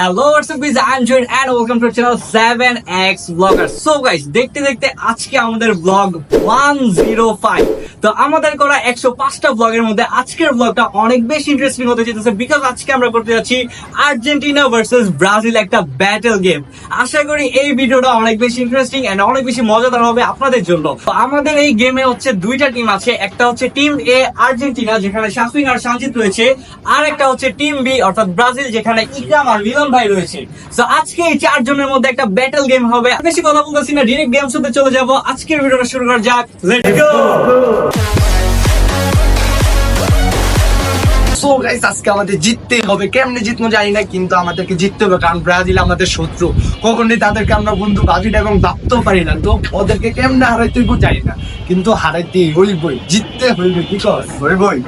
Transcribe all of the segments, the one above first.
Hello, what's up guys? I'm Joy and welcome to our channel 7x Vlogger. So guys, দেখতে দেখতে আজকে আমাদের blog 105। তো আমাদের করা 105টা ব্লগের মধ্যে আজকের ব্লগটা অনেক বেশি ইন্টারেস্টিং হতে যাচ্ছে বিকজ আজকে আমরা করতে যাচ্ছি আর্জেন্টিনা ভার্সেস ব্রাজিল একটা ব্যাটল গেম। আশা করি এই ভিডিওটা অনেক বেশি ইন্টারেস্টিং এন্ড অনেক বেশি মজাদার হবে আপনাদের জন্য। তো আমাদের এই গেমে হচ্ছে দুইটা টিম আছে, একটা হচ্ছে টিম এ আর্জেন্টিনা যেখানে শাফিন আর সানজিদ রয়েছে, আর একটা হচ্ছে টিম বি অর্থাৎ ব্রাজিল যেখানে ইকরাম আর মিলন ভাই রয়েছে। তো আজকে এই চারজনের মধ্যে একটা ব্যাটল গেম হবে। বেশি কথা বলতেছি না, ডিরেক্ট গেম শুতে চলে যাব। আজকের ভিডিওটা শুরু করা যাক, লেটস গো। সো গাইস, আজকে আমাদের জিততেই হবে। কেমনে জিতবো জানি না, কিন্তু আমাদেরকে জিততে হবে, কারণ ব্রাজিল আমাদের শত্রু। কখনোই তাদেরকে আমরা বন্ধু ভাবিটা এবং ভাবতেও পারি না। তো ওদেরকে কেমনে হারাইতে হইব জানি না, কিন্তু হারাইতে হইবই, জিততে হইবে। কি কর হইবই।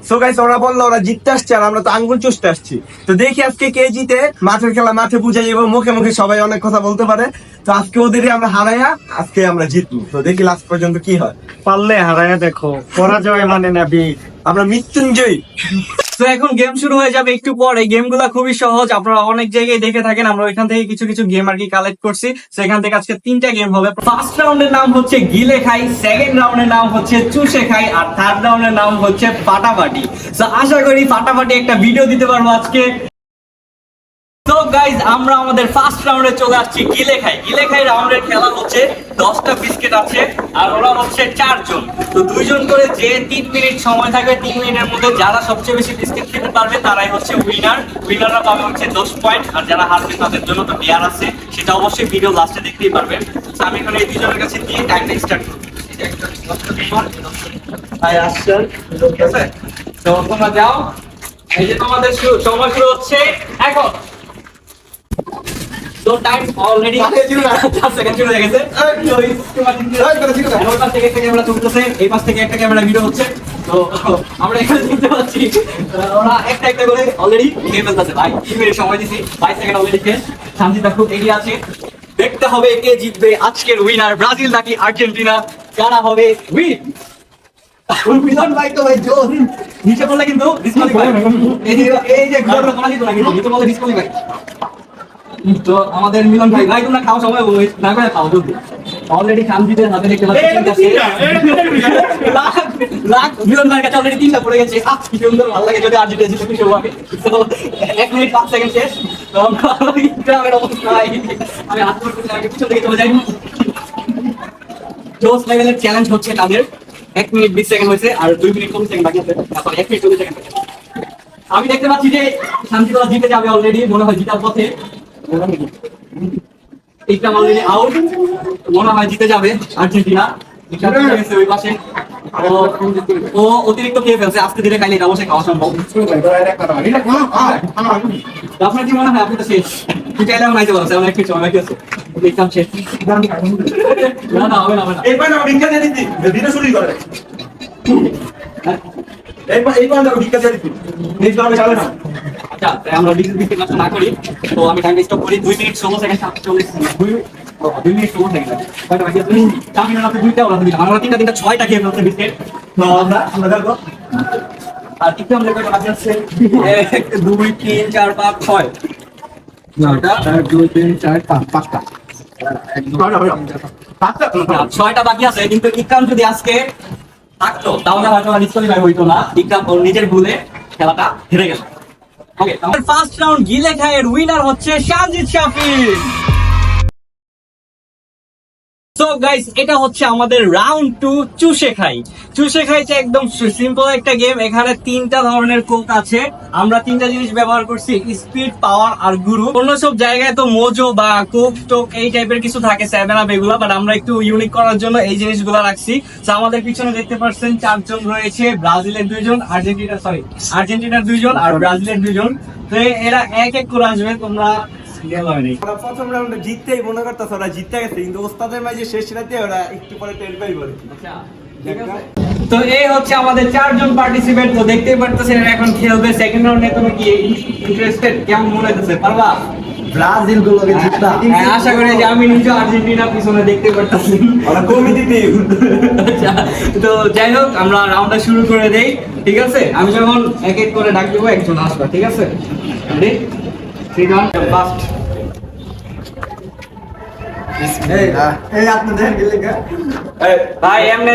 সো গাইস, ওরা বললো ওরা জিততে আসছে আর আমরা তো আঙ্গুল চুষতে আসছি। তো দেখি আজকে কে জিতে। মাঠের খেলা মাঠে বুঝে যাবো, মুখে মুখে সবাই অনেক কথা বলতে পারে। তো আজকে ওদেরই আমরা হারাইয়া আজকে আমরা জিতবো। তো দেখি লাস্ট পর্যন্ত কি হয়। পারলে হারাইয়া দেখো, পরাজয় মানে না বিট। আমরা মৃত্যুঞ্জয়ী। তো এখন গেম শুরু হয়ে যাবে একটু পর। এই গেমগুলো খুবই সহজ, আপনারা অনেক জায়গায় দেখে থাকেন। আমরা ওইখান থেকে কিছু কিছু গেম আর কি কালেক্ট করছি। সেখান থেকে আজকে 3টা গেম হবে। ফার্স্ট রাউন্ডের নাম হচ্ছে গিলে খাই, সেকেন্ড রাউন্ডের নাম হচ্ছে চুষে খাই, আর থার্ড রাউন্ডের নাম হচ্ছে ফাটাফাটি। তো আশা করি ফাটাফাটি একটা ভিডিও দিতে পারবো আজকে। তো গাইজ, আমরা আমাদের ফার্স্ট রাউন্ডে চলে আসছি গিলে খাই। গিলে খাই রাউন্ডের খেলা হচ্ছে 10টা বিস্কিট আছে আর ওরা হচ্ছে 4 জন। তো 2 জন করে যে 3 মিনিট সময় থাকবে, 3 মিনিটের মধ্যে যারা সবচেয়ে বেশি বিস্কিট খেতে পারবে তারাই হচ্ছে উইনার। উইনাররা পাবে হচ্ছে 10 পয়েন্ট, আর যারা হারবে তাদের জন্য তো ডিয়ার আছে, সেটা অবশ্যই ভিডিও লাস্টে দেখতেই পারবেন। তো আমি এখন এই 2 জনের কাছে দিয়ে টাইমটা স্টার্ট করব। ঠিক আছে, তো তোমরা যাও। এই যে তোমাদের সময় শুরু হচ্ছে এখন। তো টাইম অলরেডি 4 সেকেন্ড শুরু হয়ে গেছে। ওই পাশ থেকে একটা ক্যামেরা চলতেছে, এই পাশ থেকে একটা ক্যামেরা ভিডিও হচ্ছে। তো আমরা এখানে দেখতে পাচ্ছি ওরা একটা একটা করে অলরেডি খেয়ে ফেলতেছে। ভাই 3 মিনিট সময় দিছি, 22 সেকেন্ড অলরেডি খেয়ে। শান্তিটা খুব এগিয়ে আছে। দেখতে হবে কে জিতবে আজকের উইনার, ব্রাজিল নাকি আর্জেন্টিনা, কারা হবে উইন। মিলন ভাই তো ভাই জোর নিচে পড়লে কিন্তু ডিসকোয়ালিফাই। এই যে ঘরটা কোনা দিত না, কিন্তু নিচে পড়লে ডিসকোয়ালিফাই। তো আমাদের মিলন ভাই, ভাই তোমরা খাও, সময় না করে খাও জলদি। অলরেডি খামজিদের হাতে দেখতে পাচ্ছি লাখ মিলন ভাইয়ের কাছে অলরেডি 3টা পড়ে গেছে। কি সুন্দর, ভালো লাগে যদি আর্জেন্টিনা জিতে খুশি হবে। তো 1 মিনিট 5 সেকেন্ড শেষ। তো গ্রামের অবস্থা আমি হাত করতে আগে পিছন থেকে চলে যাই। জোস লেভেলের চ্যালেঞ্জ হচ্ছে তাদের। 1 মিনিট 20 সেকেন্ড হয়েছে আর 2 মিনিট 40 সেকেন্ড বাকি আছে। তারপর 1 মিনিট 40 সেকেন্ড। আমি দেখতে পাচ্ছি যে শান্তিতলা জিতে যাবে অলরেডি, মনে হয় জিতার পথে। ইকরাম অলরেডি আউট, মনে হয় জিতে যাবে আর্জেন্টিনা। ওই পাশে ও অতিরিক্ত খেয়ে ফেলছে, আজকে দিনে খাইলে এটা অবশ্যই খাওয়া সম্ভব। আপনার কি মনে হয়? আপনি তো শেষ, তুই চাইলে আমি নাইতে পারছি, আমার একটু সময় কি আছে। ইকরাম শেষ। না হবে না, হবে না। এইবার না ভিক্ষা দিয়ে দিতি, ভিডিও শুরু করে। এইবার না ভিক্ষা দিয়ে দিতি, নেক্সট রাউন্ডে চলে না। আচ্ছা, আমরা ডিসকাস নষ্ট না করি। তো আমি টাইম স্টপ করি। 2 মিনিট 16 সেকেন্ড 40 2 মিনিট 16 সেকেন্ড। কয়টা বাকি আছে? 4 মিনিট আছে, 2টা ওরা 2টা। আমরা 3টা 6টা খেয়ে ফেলছে বিস্কিট। তো আমরা দেখো আর একটু আমরা কয়টা বাকি আছে? 1 2 3 4 5 6 না, 1 2 3 4 5 5টা। 6টা বাকি আছে, কিন্তু ইকরাম যদি আজকে থাকতো তাহলে হয়তো ডিসকোয়ালিফাই হইতো না। ইকরাম ওর নিজের ভুলে খেলাটা হেরে গেল। ওকে, আমাদের ফার্স্ট রাউন্ড গিলে খাইয়ের উইনার হচ্ছে সানজিদ শাফিন। সো গাইস, এটা হচ্ছে আমাদের রাউন্ড 2 চুষে খাই। চুষে খাইছে একদম সিম্পল একটা গেম। এখানে 3টা ধরনের কোক আছে। আমরা 3টা জিনিস ব্যবহার করছি, স্পিড, পাওয়ার আর গুরু। অন্য সব জায়গায় তো মোজো বা কোক টোক এই টাইপের কিছু থাকে, 7 আপ এগুলা, বাট আমরা একটু ইউনিক করার জন্য এই জিনিসগুলো রাখছি। তো আমাদের পিছনে দেখতে পাচ্ছেন 4 জন রয়েছে, ব্রাজিলের 2 জন, আর্জেন্টিনার 2 জন আর ব্রাজিলের 2 জন। তো এরা এক এক করে আসবে, তোমরা প্রথম রাউন্ডে জিততেই মনে করতেছে ওরা জিতে গেছে, কিন্তু ওস্তাদের মাঝে শেষ রাতে ওরা একটু পরে টের পাইবে। তো এই হচ্ছে আমাদের 4 জন পার্টিসিপেন্ট। তো দেখতেই পারতেছেন এখন খেলবে সেকেন্ড রাউন্ডে। তুমি কি ইন্টারেস্টেড? কেমন মনে হচ্ছে, পারবা? ব্রাজিল গুলোকে জিততা আশা করি যে আমি নিজে আর্জেন্টিনা পিছনে দেখতে পারতেছি। ওরা কমিটি টিম। আচ্ছা, তো যাই হোক, আমরা রাউন্ডটা শুরু করে দেই। ঠিক আছে, আমি যখন এক এক করে ডাক দেবো একজন আসবে। ঠিক আছে, রেডি? ফার্স্ট এই আপনি দেখেন গেলে ভাই এমনি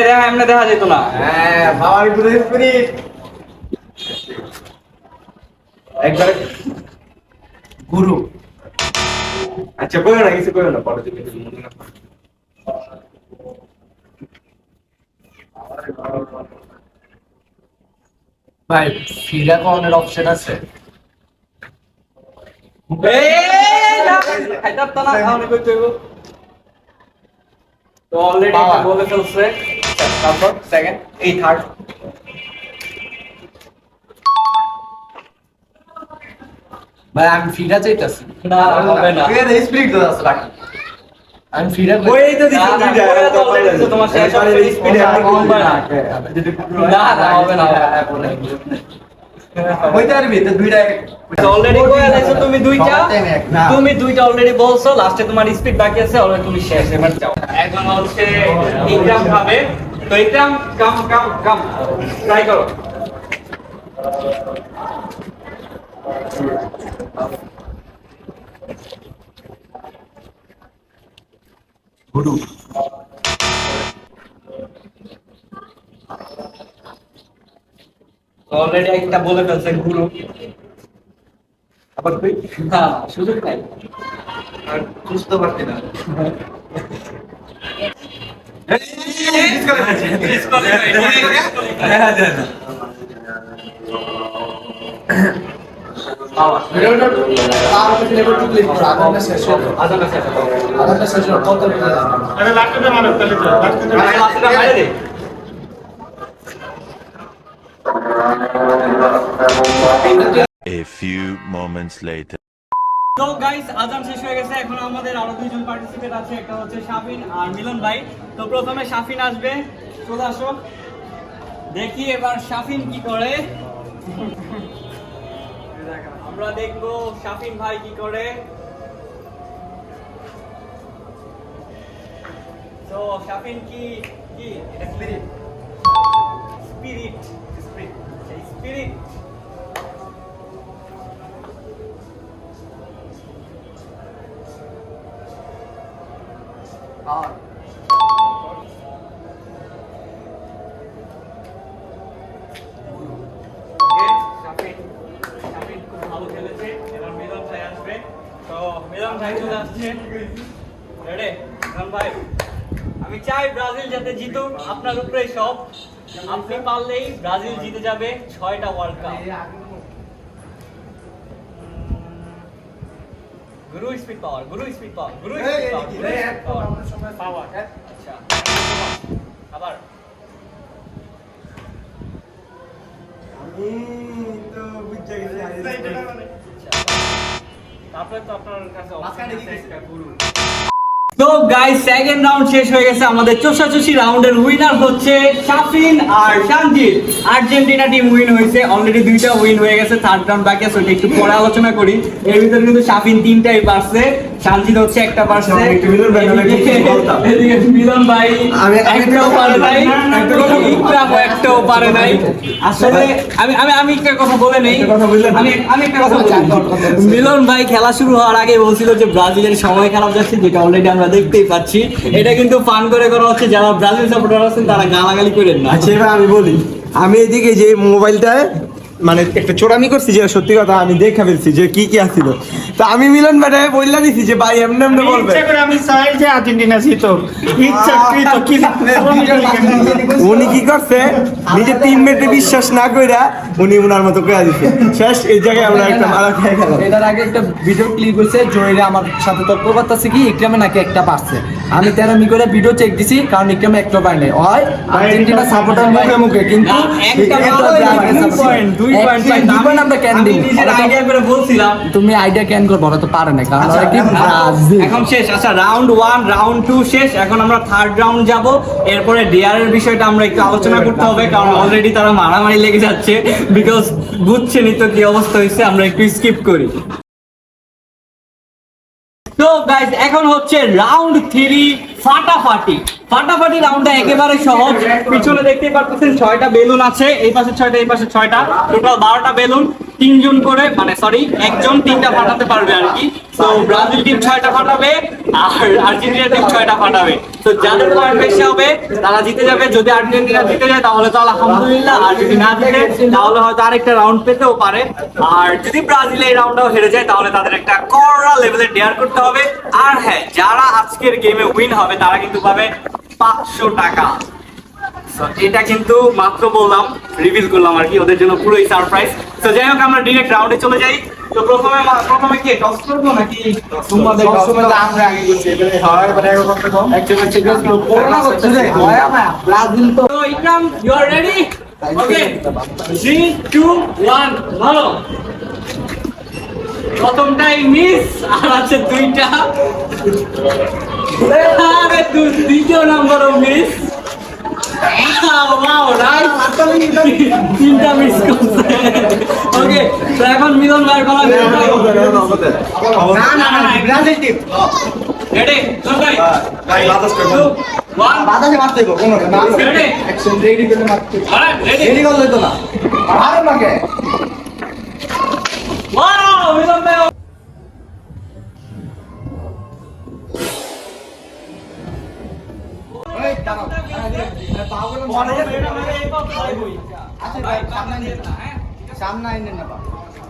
দেখা যেত না। হ্যাঁ বাবার গুলো স্পিরিট একবারে গুরু। আচ্ছা করে না কিছু করে না পরে দিকে মনে না। ভাই ফিরা কোনের অপশন আছে? তো অলরেডি বলে ফেলছে। তারপর সেকেন্ড এই থার্ড ভাই আমি ফিরা চাইতাছি। না হবে না। স্পিরিট তো আছে রাখ। আমি ফিরা ওই তো দিছো দুইটা তোমার শেষ হবে স্পিডে আর হবে না। না হবে না। ওইটা আর ভিতর দুইটা অলরেডি কই আছো তুমি দুইটা। তুমি দুইটা অলরেডি বলছো, লাস্টে তোমার স্পিড বাকি আছে, অলরেডি তুমি শেষ। এবার যাও। এখন হচ্ছে ইকরাম খাবে। তো ইকরাম কাম ট্রাই করো। গুরু অলরেডি একটা বলে ফেলছে গুরু। আবার তুই না সুযোগ নাই আর বুঝতে পারছি না। A few moments later. তো গাইস আজান শেষ হয়ে গেছে। এখন আমাদের আরো দুইজন পার্টিসিপেট আছে, একটা হচ্ছে শাফিন আর মিলন ভাই। তো প্রথমে শাফিন আসবে, চলে আসো। দেখি এবার শাফিন কি করে। আমরা দেখবো শাফিন ভাই কি করে। তো শাফিন কি কি spirit spirit spirit spirit Shafin খুব ভালো খেলেছে। এবার মিলন ভাই আসবে। তো মিলন ভাই চলে আসছে। রেডি মিলন ভাই, আমি চাই ব্রাজিল যাতে জিতুক, আপনার উপরে সব। আপনি পারলেই ব্রাজিল জিতে যাবে 6টা ওয়ার্ল্ড কাপ। গুরু স্পিড পাওয়ার, গুরু স্পিড পাওয়ার, গুরু স্পিড পাওয়ার। আচ্ছা আবার তারপরে তো আপনার কাছে গুরু। তো গাইস সেকেন্ড রাউন্ড শেষ হয়ে গেছে। আমাদের চোষাচুষি রাউন্ডের উইনার হচ্ছে শাফিন আর শানজিৎ। আর্জেন্টিনা টিম উইন হয়েছে, অলরেডি দুইটা উইন হয়ে গেছে। থার্ড রাউন্ড বাকি আছে, ওটা একটু পরে আলোচনা করি। এর ভিতরে কিন্তু শাফিন 3টাই পারছে, শানজিৎ হচ্ছে একটা পারছে। এদিকে মিলন ভাই একটাও পারে নাই, ইকরামও একটাও পারে নাই। আসলে আমি একটা কথা বলে নেই, আমি একটা কথা বলি। মিলন ভাই খেলা শুরু হওয়ার আগে বলছিল যে ব্রাজিলের সময় খারাপ যাচ্ছে, যেটা অলরেডি আমরা দেখতেই পাচ্ছি। এটা কিন্তু ফান করে করা হচ্ছে, যারা ব্রাজিল সাপোর্টার আছেন তারা গালাগালি করেন না। আচ্ছা এবার আমি বলি, আমি এদিকে যে মোবাইলটায় মানে একটা চোরামি করছি, যে সত্যি কথা আমি দেখা ফেলছি যে কি কি আছিল। তো আমি মিলন ভাই বললা দিছি যে ভাই এমনি এমনি বলবে, আমি চাই যে আর্জেন্টিনা জিতুক, ইচ্ছাকৃত কি উনি কি করছে নিজের টিমমেটে বিশ্বাস না কইরা উনি উনার মতো কইরা দিছে। শেষ এই জায়গায় আমরা একটা মারা খেয়ে গেলাম। এটার আগে একটা ভিডিও ক্লিপ হয়েছে, জয়রে আমার সাথে তর্ক করতেছে কি ইকরামে নাকি একটা পারছে। আমি 13 মি করে ভিডিও চেক দিছি, কারণ ইকরামে একটা পায় নাই। হয় আর্জেন্টিনা সাপোর্টার মুখে মুখে, কিন্তু আমরা ক্যান দিই। আইডিয়া করে বলছিলাম, তুমি আইডিয়া ক্যান করবো, ওরা তো পারে না, কারণ ওরা কি ব্রাজিল। এখন শেষ। আচ্ছা রাউন্ড 1 রাউন্ড 2 শেষ। এখন আমরা থার্ড রাউন্ড যাব। এরপরে ডিআরের বিষয়টা আমরা একটু আলোচনা করতে হবে, কারণ অলরেডি তারা মারামারি লেগে যাচ্ছে। বিকজ বুঝছেনই তো কি অবস্থা হয়েছে। আমরা একটু স্কিপ করি। তো গাইস এখন হচ্ছে রাউন্ড 3 ফাটাফাটি। ফাটাফাটি রাউন্ডটা একেবারে সহজ। পিছনে দেখতেই পাচ্ছেন 6টা বেলুন আছে, এই পাশে 6টা, এই পাশে 6টা, টোটাল 12টা বেলুন। 3জন করে, মানে সরি, একজন 3টা ফাটাতে পারবে আর কি। তো ব্রাজিল টিম 6টা ফাটাবে আর আর্জেন্টিনা টিম 6টা ফাটাবে। তো যাদের পয়েন্ট বেশি হবে তারা জিতে যাবে। যদি আর্জেন্টিনা জিতে যায় তাহলে তো আলহামদুলিল্লাহ, আর যদি না জিতে তাহলে হয়তো আরেকটা রাউন্ড পেতেও পারে। আর যদি ব্রাজিল এই রাউন্ডটাও হেরে যায় তাহলে তাদের একটা কড়া লেভেলে ডেয়ার করতে হবে। আর হ্যাঁ, যারা আজকের গেমে উইন হবে তারা কিন্তু পাবে 500 টাকা। So, এটা কিন্তু মাত্র বললাম, রিভিল করলাম আর কি, ওদের জন্য পুরোই সারপ্রাইজ। তো যাই হোক, আমরা ডিরেক্ট রাউন্ডে চলে যাই। তো প্রথমে কি টস করবো নাকি তোমাদের টস করতে? আমরা আগে করছি, এবারে হয় মানে এরকম কম একজন ঠিক আছে করোনা করতে যায় হয় না ব্রাজিল তো। তো ইকরাম, ইউ আর রেডি? ওকে, 3 2 1 ভালো। প্রথমটাই মিস, আর আছে 2টা। আরে দ্বিতীয় নম্বরও মিস। Wow, nice. 3টা মিস করছে। ওকে, তো এখন মিলন ভাই বলা না ব্রাজিল টিম রেডি? চল ভাই, ভাই বাতাস করব 2 1 বাতাসে মারতে হবে কোন না রেডি? অ্যাকশন রেডি করে মারতে অলরাইট, রেডি? রেডি করলে তো না আরে মাকে ওয়াও, মিলন ভাই। এই দাঁড়াও পাগল মনে সামনে আইনে না বাবা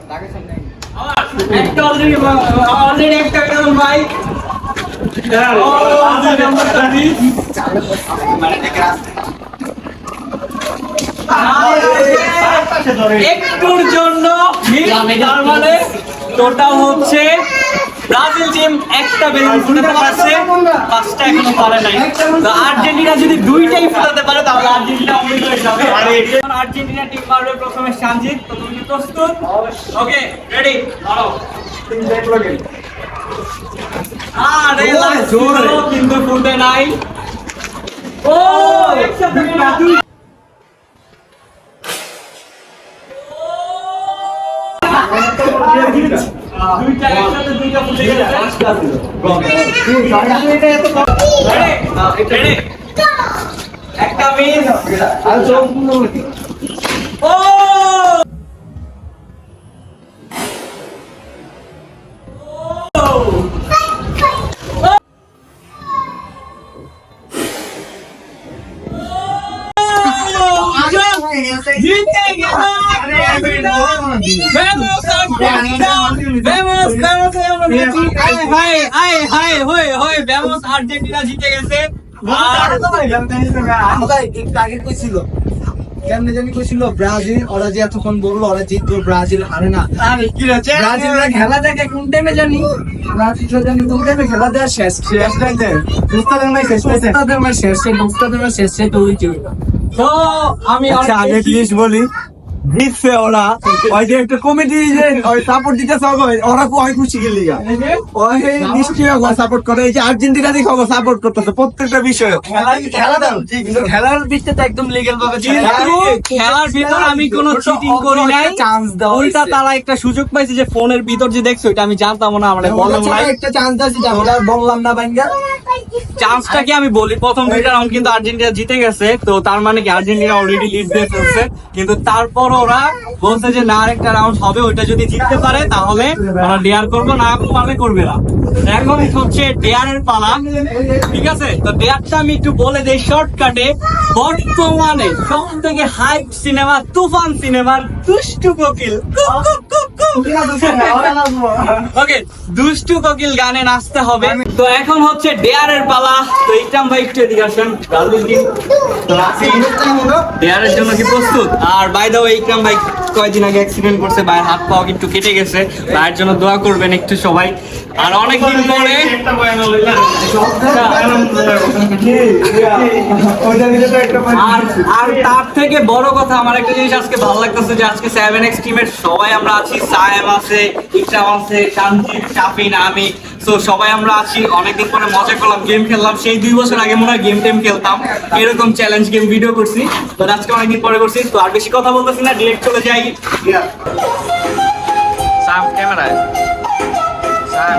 লাগে সামনে আইনে একটা অলরেডি একটা মিলন ভাই। একটুর জন্য তার মানে টোটাল হচ্ছে ব্রাজিল টিম একটা বেলুন ফুটাতে পারছে, 5টা এখনো পারে নাই। তো আর্জেন্টিনা যদি 2টাই ফুটাতে পারে তাহলে আর্জেন্টিনা উইন হয়ে যাবে। আর এখন আর্জেন্টিনা টিম পারবে প্রথমে সানজিদ। তো তুমি কি প্রস্তুত? ওকে, রেডি? ধরো। আরে জোরে কিন্তু ফুটে নাই। ও একসাথে দুই দুইটা একসাথে দুইটা ফুটে গেছে। রেডি? একটা মিস। আর সম্পূর্ণ ও জিতে গেল। Vamos Argentina! Vamos, Vamos Argentina জিতে গেছে। আর আমরা একটু আগে কইছিল কেমনে জানি কইছিল ব্রাজিল, ওরা যে এতক্ষণ বললো ওরা জিতবে, ব্রাজিল হারে না। আরে কি হচ্ছে? ব্রাজিলরা খেলা দেখে কোন টাইমে জানি, ব্রাজিলরা জানি কোন টাইমে খেলা দেয় শেষ টাইমে মুস্তাদের ম্যাচ শেষ তো ওই ছিল। তো আমি আচ্ছা, আগে প্লিজ বলি, জিতছে ওরা, ওই যে একটা কমিটি যে ওই সাপোর্ট দিতেছে ওরা কয় খুশি গেলি ওই নিশ্চয়ই সাপোর্ট করে। এই যে আর্জেন্টিনা দিকে সাপোর্ট করতেছে প্রত্যেকটা বিষয়ে। খেলা দাও কিন্তু খেলার ভিত্তিতে একদম লিগ্যাল ভাবে খেলার ভিতর আমি কোনো চিটিং করি নাই, চান্স দাও উল্টা তারা একটা সুযোগ পাইছে যে ফোনের ভিতর যে দেখছো এটা আমি জানতাম না, আমরা বললাম না। একটা চান্স আছে আমরা বললাম না ভাঙ্গা চান্সটা কি আমি বলি, প্রথম 2টা রাউন্ড কিন্তু আর্জেন্টিনা জিতে গেছে, তো তার মানে কি আর্জেন্টিনা অলরেডি লিড দিয়ে ফেলছে। কিন্তু তারপর ওরা বলছে যে না, আরেকটা রাউন্ড হবে, ওইটা যদি জিততে পারে তাহলে ওরা ডেয়ার করবো, না পারলে করবে না। এখন হচ্ছে ডেয়ারের পালা, ঠিক আছে? তো ডেয়ারটা আমি একটু বলে দেই শর্টকাটে। বর্তমানে সব থেকে হাইপ সিনেমা, তুফান সিনেমার দুষ্টু কোকিল, ওকে, দুষ্টু কোকিল গানে নাচতে হবে। তো এখন হচ্ছে ডেয়ারের পালা। তো ইকরাম ভাই একটু এদিকে আসেন। ডেয়ারের জন্য কি প্রস্তুত? আর বাই দ্য ওয়ে, ইকরাম ভাই কয়েকদিন আগে অ্যাক্সিডেন্ট করছে, ভাইয়ের হাত পাও একটু কেটে গেছে, ভাইয়ের জন্য দোয়া করবেন একটু সবাই। আর অনেকদিন পরে আর তার থেকে বড় কথা, আমার একটা জিনিস আজকে ভালো লাগতেছে যে আজকে 7X টিমের সবাই আমরা আছি। সায়েম আছে, ইকরাম আছে, শান্তির, শাফিন, আমি, সো সবাই আমরা আছি। অনেকদিন পরে মজা করলাম, গেম খেললাম। সেই 2 বছর আগে মনে হয় গেম টেম খেলতাম, এরকম চ্যালেঞ্জ গেম ভিডিও করছি, তো আজকে অনেকদিন পরে করছি। তো আর বেশি কথা বলতেছি না, ডিরেক্ট চলে যাই। সাম ক্যামেরায়, সাম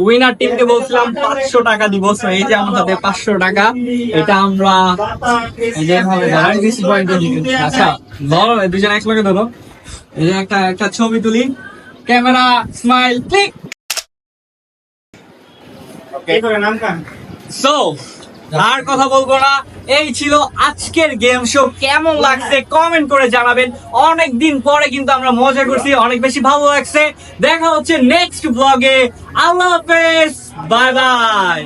উইনার টিমকে বলছিলাম 500 টাকা দিব, so এই যে আমাদের 500 টাকা, এটা আমরা এই যে এভাবে আচ্ছা ধরো দুজন একলগে ধরো, এই যে একটা ছবি তুলি, ক্যামেরা স্মাইল ক্লিক। সো আর কথা বলবো না, এই ছিল আজকের গেম শো। কেমন লাগছে কমেন্ট করে জানাবেন। অনেক দিন পরে কিন্তু আমরা মজা করছি, অনেক বেশি ভালো লাগছে। দেখা হচ্ছে নেক্সট ব্লগে। আল্লাহ হাফেজ, বাই বাই।